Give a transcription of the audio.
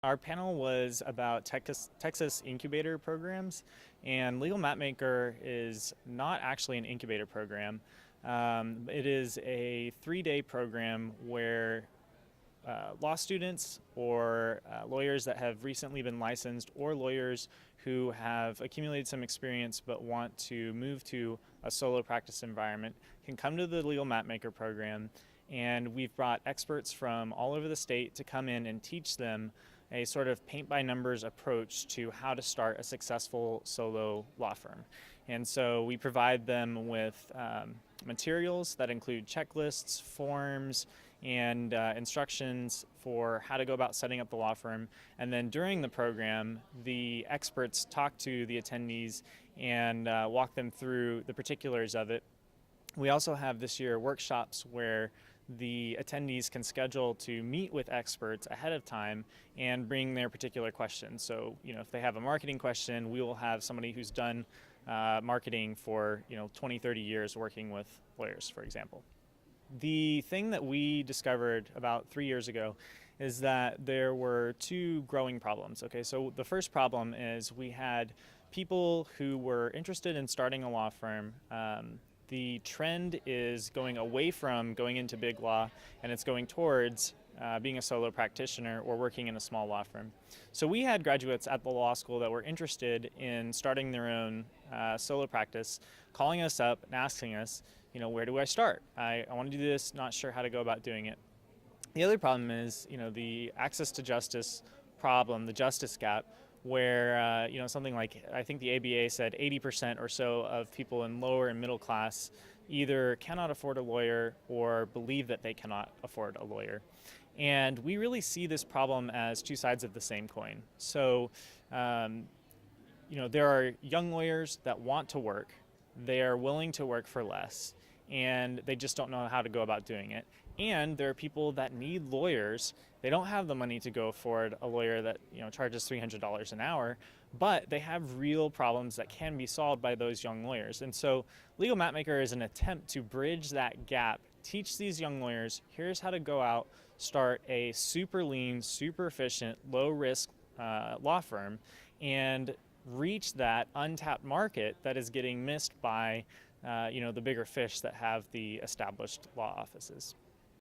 Our panel was about Texas incubator programs, and Legal Mapmaker is not actually an incubator program. It is a 3-day program where law students or lawyers that have recently been licensed or lawyers who have accumulated some experience but want to move to a solo practice environment can come to the Legal Mapmaker program, and we've brought experts from all over the state to come in and teach them a sort of paint-by-numbers approach to how to start a successful solo law firm. And so we provide them with materials that include checklists, forms, and instructions for how to go about setting up the law firm. And then during the program, the experts talk to the attendees and walk them through the particulars of it. We also have this year workshops where the attendees can schedule to meet with experts ahead of time and bring their particular questions. So, if they have a marketing question, we will have somebody who's done marketing for 20, 30 years working with lawyers, for example. The thing that we discovered about 3 years ago is that there were two growing problems. Okay, so the first problem is we had people who were interested in starting a law firm. The trend is going away from going into big law, and it's going towards being a solo practitioner or working in a small law firm. So we had graduates at the law school that were interested in starting their own solo practice, calling us up and asking us, where do I start? I want to do this, not sure how to go about doing it. The other problem is, the access to justice problem, the justice gap, where something like, I think the ABA said 80% or so of people in lower and middle class either cannot afford a lawyer or believe that they cannot afford a lawyer. And we really see this problem as two sides of the same coin. So, there are young lawyers that want to work, they are willing to work for less, and they just don't know how to go about doing it. And there are people that need lawyers. They don't have the money to go afford a lawyer that charges $300 an hour, but they have real problems that can be solved by those young lawyers. And so Legal Mapmaker is an attempt to bridge that gap, teach these young lawyers, here's how to go out, start a super lean, super efficient, low risk law firm, and reach that untapped market that is getting missed by the bigger fish that have the established law offices.